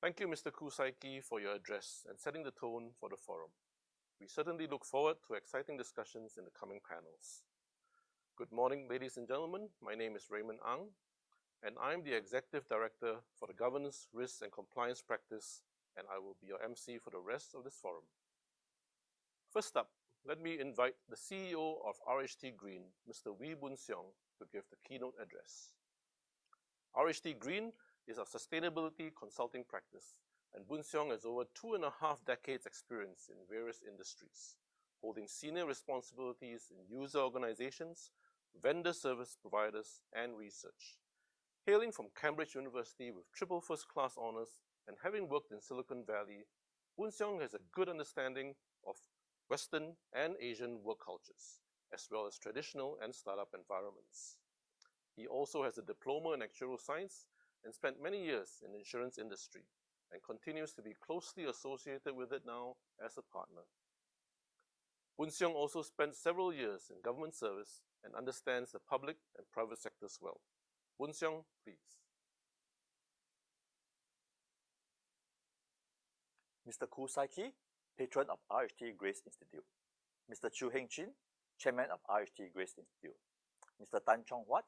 Thank you, Mr. G.R.A.C.E, for your address and setting the tone for the forum. We certainly look forward to exciting discussions in the coming panels. Good morning, ladies and gentlemen. My name is Raymond Ang, and I'm the Executive Director for the Governance, Risk and Compliance Practice, and I will be your MC for the rest of this forum. First up, let me invite the CEO of RHT Green, Mr. Wee Boon Siong, to give the keynote address. RHT Green is a sustainability consulting practice, and Boon Siong has over 2.5 decades experience in various industries, holding senior responsibilities in user organizations, vendor service providers, and research. Hailing from Cambridge University with triple first-class honors and having worked in Silicon Valley, Boon Siong has a good understanding of Western and Asian work cultures, as well as traditional and startup environments. He also has a diploma in actuarial science and spent many years in the insurance industry and continues to be closely associated with it now as a partner. Boon Siong also spent several years in government service and understands the public and private sectors well. Boon Siong, please. Mr. G.R.A.C.E, Patron of RHT G.R.A.C.E Institute. Mr. Chu Heng Chin, Chairman of RHT G.R.A.C.E Institute. Mr. Tan Chong Wat,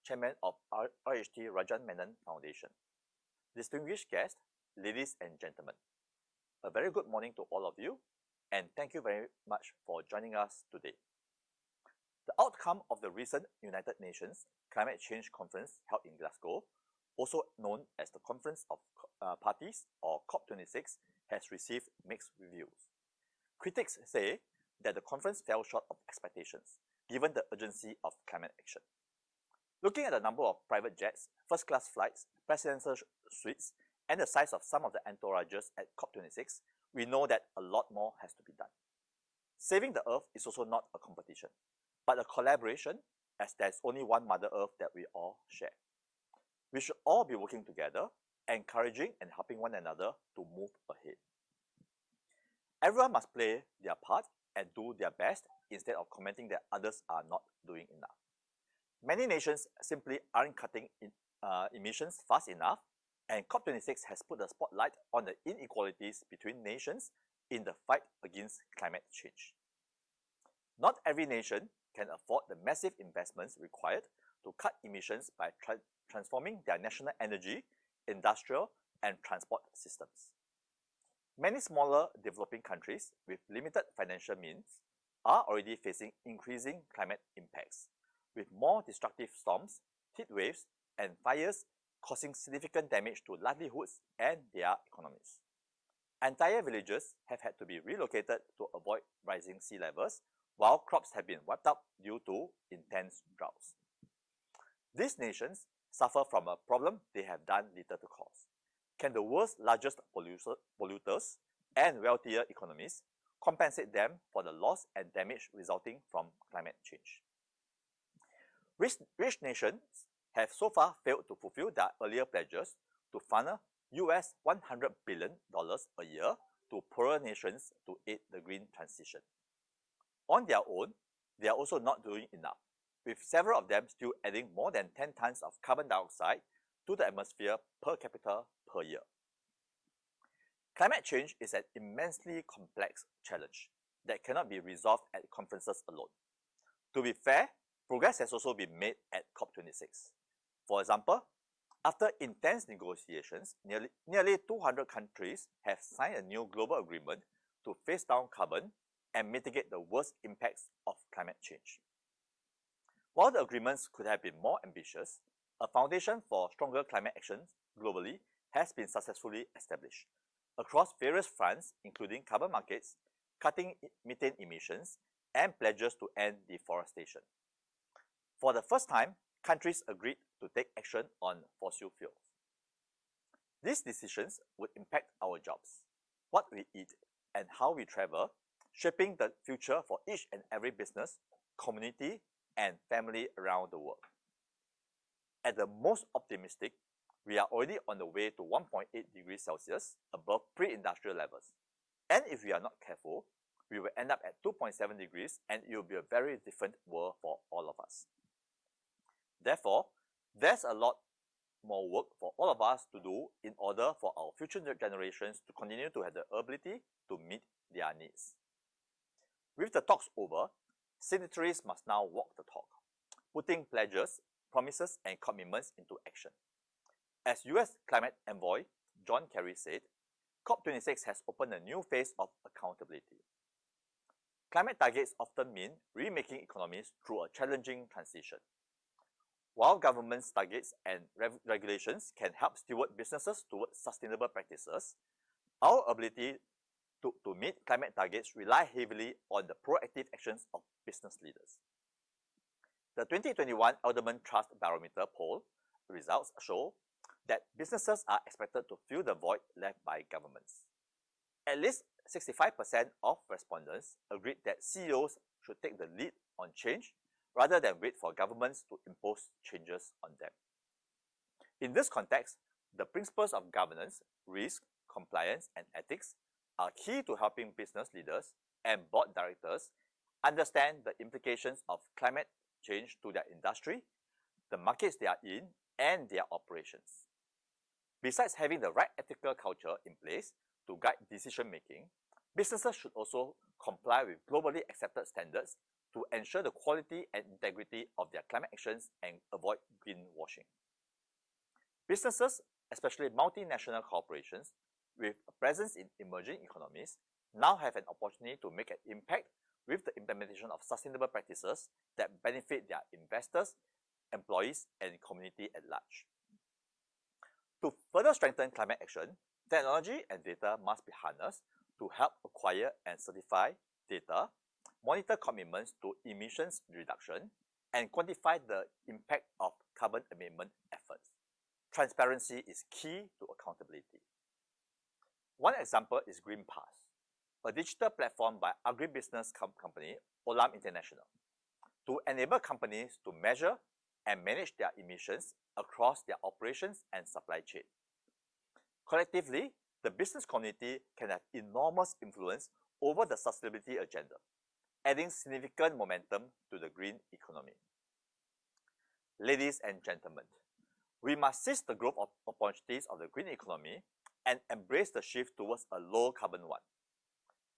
Chairman of RHT Rajan Menon Foundation. Distinguished guests, ladies and gentlemen, a very good morning to all of you, and thank you very much for joining us today. The outcome of the recent United Nations Climate Change Conference held in Glasgow, also known as the Conference of Parties or COP26, has received mixed reviews. Critics say that the conference fell short of expectations, given the urgency of climate action. Looking at the number of private jets, first-class flights, presidential suites, and the size of some of the entourages at COP26, we know that a lot more has to be done. Saving the Earth is also not a competition, but a collaboration, as there's only one Mother Earth that we all share. We should all be working together, encouraging and helping one another to move ahead. Everyone must play their part and do their best instead of commenting that others are not doing enough. Many nations simply aren't cutting emissions fast enough, and COP26 has put the spotlight on the inequalities between nations in the fight against climate change. Not every nation can afford the massive investments required to cut emissions by transforming their national energy, industrial, and transport systems. Many smaller developing countries with limited financial means are already facing increasing climate impacts, with more destructive storms, heat waves, and fires causing significant damage to livelihoods and their economies. Entire villages have had to be relocated to avoid rising sea levels, while crops have been wiped out due to intense droughts. These nations suffer from a problem they have done little to cause. Can the world's largest polluters and wealthier economies compensate them for the loss and damage resulting from climate change? Rich nations have so far failed to fulfill their earlier pledges to funnel US $100 billion a year to poorer nations to aid the green transition. On their own, they are also not doing enough, with several of them still adding more than 10 tons of carbon dioxide to the atmosphere per capita per year. Climate change is an immensely complex challenge that cannot be resolved at conferences alone. To be fair, progress has also been made at COP26. For example, after intense negotiations, nearly 200 countries have signed a new global agreement to phase down carbon and mitigate the worst impacts of climate change. While the agreements could have been more ambitious, a foundation for stronger climate action globally has been successfully established across various fronts, including carbon markets, cutting methane emissions, and pledges to end deforestation. For the first time, countries agreed to take action on fossil fuels. These decisions would impact our jobs, what we eat, and how we travel, shaping the future for each and every business, community, and family around the world. At the most optimistic, we are already on the way to 1.8 degrees Celsius above pre-industrial levels. And if we are not careful, we will end up at 2.7 degrees and it will be a very different world for all of us. Therefore, there's a lot more work for all of us to do in order for our future generations to continue to have the ability to meet their needs. With the talks over, signatories must now walk the talk, putting pledges, promises, and commitments into action. As US Climate Envoy John Kerry said, COP26 has opened a new phase of accountability. Climate targets often mean remaking economies through a challenging transition. While government's targets and regulations can help steward businesses towards sustainable practices, our ability to meet climate targets rely heavily on the proactive actions of business leaders. The 2021 Alderman Trust Barometer poll results show that businesses are expected to fill the void left by governments. At least 65% of respondents agreed that CEOs should take the lead on change rather than wait for governments to impose changes on them. In this context, the principles of governance, risk, compliance, and ethics are key to helping business leaders and board directors understand the implications of climate change to their industry, the markets they are in, and their operations. Besides having the right ethical culture in place to guide decision-making, businesses should also comply with globally accepted standards to ensure the quality and integrity of their climate actions and avoid greenwashing. Businesses, especially multinational corporations with a presence in emerging economies, now have an opportunity to make an impact with the implementation of sustainable practices that benefit their investors, employees, and community at large. To further strengthen climate action, technology and data must be harnessed to help acquire and certify data, monitor commitments to emissions reduction, and quantify the impact of carbon abatement efforts. Transparency is key to accountability. One example is GreenPass, a digital platform by agribusiness company Olam International, to enable companies to measure and manage their emissions across their operations and supply chain. Collectively, the business community can have enormous influence over the sustainability agenda, adding significant momentum to the green economy. Ladies and gentlemen, we must seize the growth opportunities of the green economy and embrace the shift towards a low-carbon one.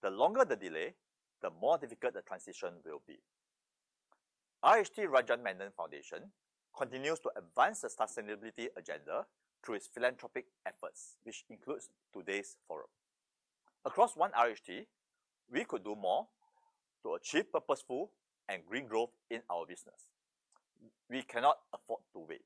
The longer the delay, the more difficult the transition will be. RHT Rajan Menon Foundation continues to advance the sustainability agenda through its philanthropic efforts, which includes today's forum. Across one RHT, we could do more to achieve purposeful and green growth in our business. We cannot afford to wait.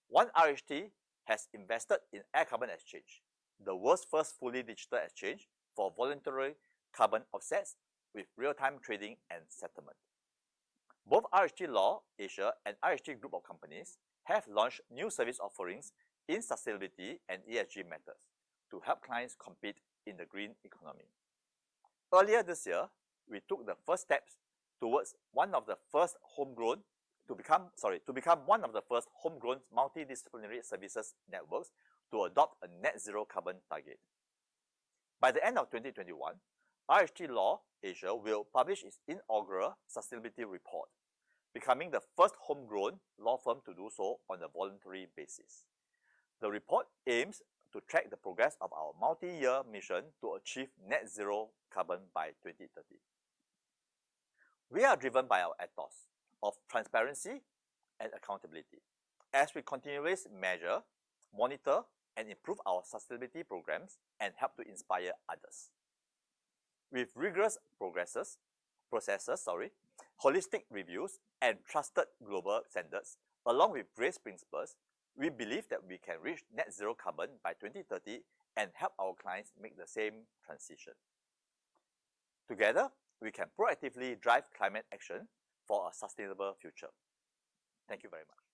One RHT has invested in Air Carbon Exchange, the world's first fully digital exchange for voluntary carbon offsets with real-time trading and settlement. Both RHT Law Asia and RHT Group of Companies have launched new service offerings in sustainability and ESG matters to help clients compete in the green economy. Earlier this year, we took the first steps towards to become one of the first homegrown multidisciplinary services networks to adopt a net zero carbon target. By the end of 2021, RHT Law Asia will publish its inaugural sustainability report, becoming the first homegrown law firm to do so on a voluntary basis. The report aims to track the progress of our multi-year mission to achieve net zero carbon by 2030. We are driven by our ethos of transparency and accountability as we continuously measure, monitor, and improve our sustainability programs and help to inspire others. With rigorous processes, holistic reviews, and trusted global standards, along with GRACE principles, we believe that we can reach net zero carbon by 2030 and help our clients make the same transition. Together, we can proactively drive climate action for a sustainable future. Thank you very much.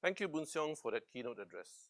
Thank you, Boon Siong, for that keynote address.